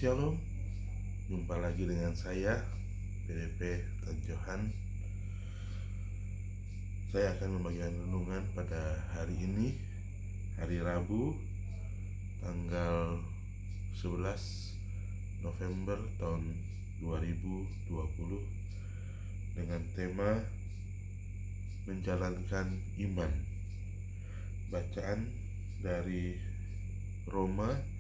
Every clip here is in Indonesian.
Shalom, jumpa lagi dengan saya PDP Tan Johan. Saya akan membagikan renungan pada hari ini, hari Rabu, tanggal 11 November tahun 2020, dengan tema menjalankan iman. Bacaan dari Roma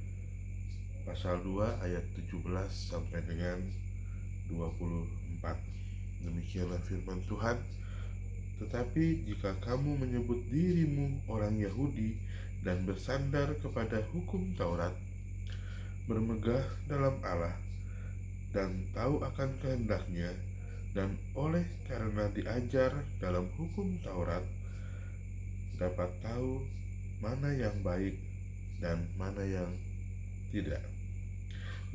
pasal 2 ayat 17 sampai dengan 24. Demikianlah firman Tuhan. Tetapi jika kamu menyebut dirimu orang Yahudi dan bersandar kepada hukum Taurat, bermegah dalam Allah dan tahu akan kehendaknya, dan oleh karena diajar dalam hukum Taurat, dapat tahu mana yang baik dan mana yang tidak,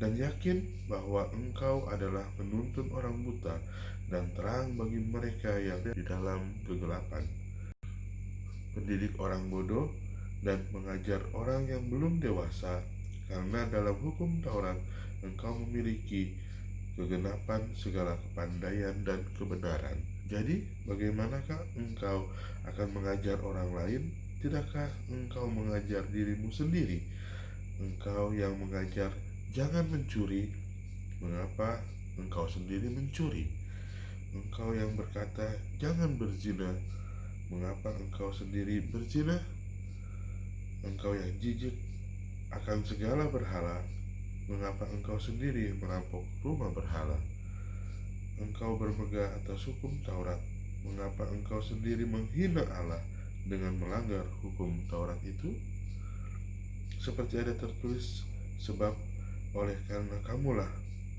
dan yakin bahwa engkau adalah penuntun orang buta dan terang bagi mereka yang di dalam kegelapan, pendidik orang bodoh dan mengajar orang yang belum dewasa, karena dalam hukum Taurat engkau memiliki kegenapan segala kepandaian dan kebenaran. Jadi bagaimanakah engkau akan mengajar orang lain? Tidakkah engkau mengajar dirimu sendiri? Engkau yang mengajar jangan mencuri, mengapa engkau sendiri mencuri? Engkau yang berkata jangan berzina, mengapa engkau sendiri berzina? Engkau yang jijik akan segala berhala, mengapa engkau sendiri merampok rumah berhala? Engkau bermegah atas hukum Taurat, mengapa engkau sendiri menghina Allah dengan melanggar hukum Taurat itu? Seperti ada tertulis, sebab oleh karena kamulah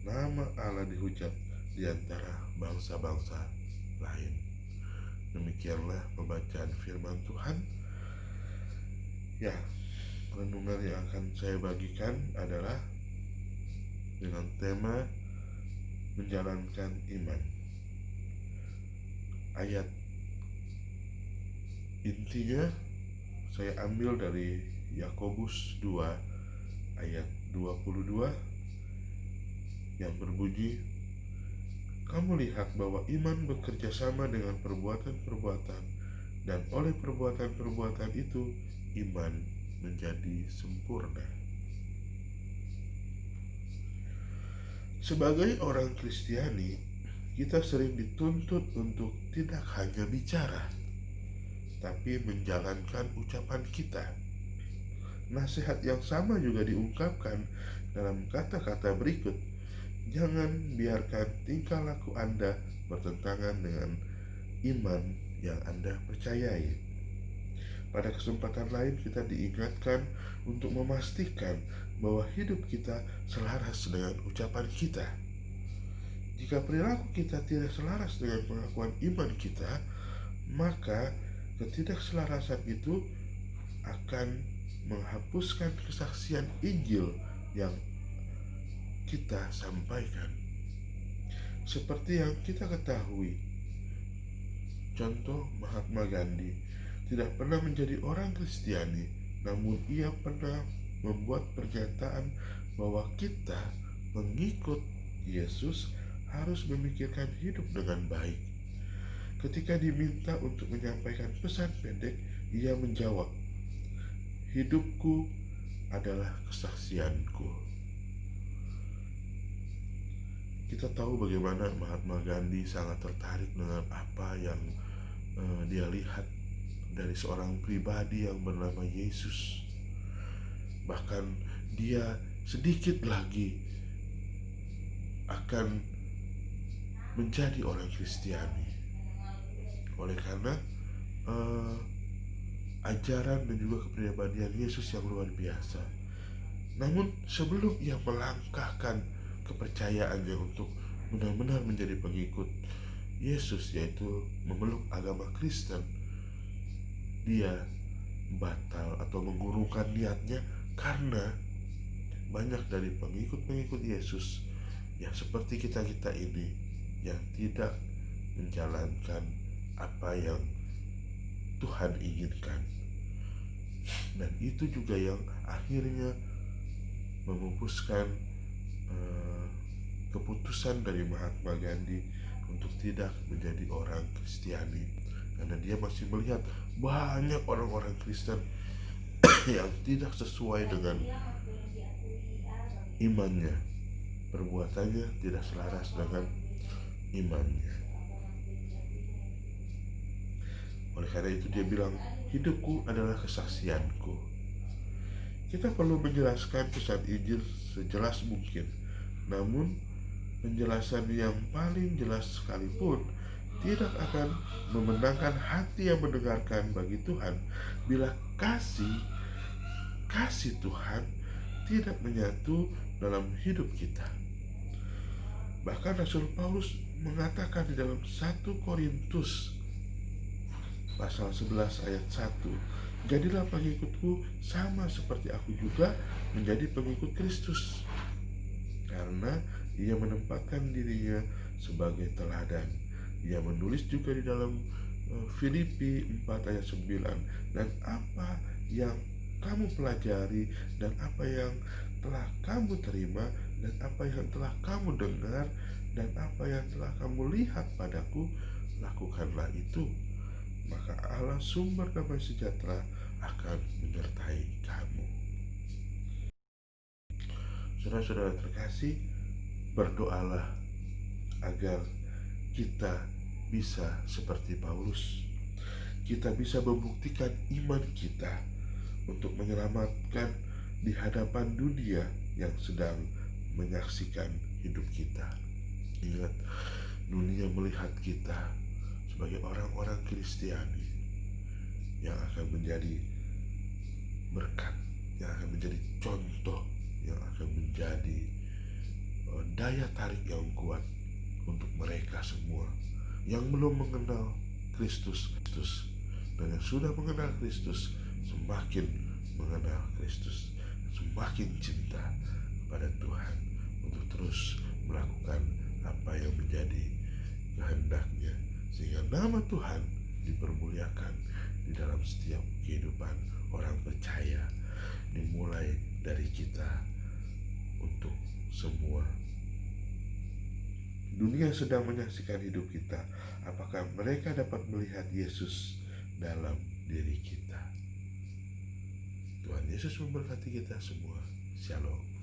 nama Allah dihujat di antara bangsa-bangsa lain. Demikianlah pembacaan firman Tuhan. Ya, renungan yang akan saya bagikan adalah dengan tema menjalankan iman. Ayat intinya saya ambil dari Yakobus 2 ayat 22 yang berbunyi, kamu lihat bahwa iman bekerja sama dengan perbuatan-perbuatan, dan oleh perbuatan-perbuatan itu iman menjadi sempurna. Sebagai orang Kristiani, kita sering dituntut untuk tidak hanya bicara, tapi menjalankan ucapan kita. Nasihat yang sama juga diungkapkan dalam kata-kata berikut. Jangan biarkan tingkah laku Anda bertentangan dengan iman yang Anda percayai. Pada kesempatan lain kita diingatkan untuk memastikan bahwa hidup kita selaras dengan ucapan kita. Jika perilaku kita tidak selaras dengan pengakuan iman kita, maka ketidakselarasan itu akan menghapuskan kesaksian Injil yang kita sampaikan. Seperti yang kita ketahui, contoh Mahatma Gandhi tidak pernah menjadi orang Kristiani, namun ia pernah membuat pernyataan bahwa kita mengikut Yesus harus memikirkan hidup dengan baik. Ketika diminta untuk menyampaikan pesan pendek, ia menjawab, hidupku adalah kesaksianku. Kita tahu bagaimana Mahatma Gandhi sangat tertarik dengan apa yang dia lihat dari seorang pribadi yang bernama Yesus. Bahkan dia sedikit lagi akan menjadi orang Kristiani. Oleh karena ajaran dan juga kepribadian Yesus yang luar biasa. Namun sebelum ia melangkahkan kepercayaannya untuk benar-benar menjadi pengikut Yesus, yaitu memeluk agama Kristen, dia batal atau mengurungkan niatnya karena banyak dari pengikut-pengikut Yesus yang seperti kita-kita ini yang tidak menjalankan apa yang Tuhan inginkan. Dan itu juga yang akhirnya memupuskan eh, keputusan dari Mahatma Gandhi untuk tidak menjadi orang Kristiani, karena dia masih melihat banyak orang-orang Kristen yang tidak sesuai dengan imannya, perbuatannya tidak selaras dengan imannya. Oleh karena itu dia bilang, hidupku adalah kesaksianku. Kita perlu menjelaskan pesan Injil sejelas mungkin, namun penjelasan yang paling jelas sekalipun tidak akan memenangkan hati yang mendengarkan bagi Tuhan bila kasih Tuhan tidak menyatu dalam hidup kita. Bahkan Rasul Paulus mengatakan di dalam 1 Korintus pasal 11 ayat 1, jadilah pengikutku sama seperti aku juga menjadi pengikut Kristus, karena ia menempatkan dirinya sebagai teladan. Ia menulis juga di dalam Filipi 4 ayat 9, dan apa yang kamu pelajari dan apa yang telah kamu terima dan apa yang telah kamu dengar dan apa yang telah kamu lihat padaku, lakukanlah itu, maka Allah sumber damai sejahtera akan menyertai kamu. Saudara-saudara terkasih, berdoalah agar kita bisa seperti Paulus. Kita bisa membuktikan iman kita untuk menyelamatkan di hadapan dunia yang sedang menyaksikan hidup kita. Ingat, dunia melihat kita sebagai orang-orang Kristiani yang akan menjadi berkat, yang akan menjadi contoh, yang akan menjadi daya tarik yang kuat untuk mereka semua yang belum mengenal Kristus, dan yang sudah mengenal Kristus semakin mengenal Kristus, semakin cinta kepada Tuhan untuk terus melakukan apa yang menjadi kehendaknya, sehingga nama Tuhan dipermuliakan di dalam setiap kehidupan orang percaya, dimulai dari kita untuk semua. Dunia sedang menyaksikan hidup kita. Apakah mereka dapat melihat Yesus dalam diri kita? Tuhan Yesus memberkati kita semua. Shalom.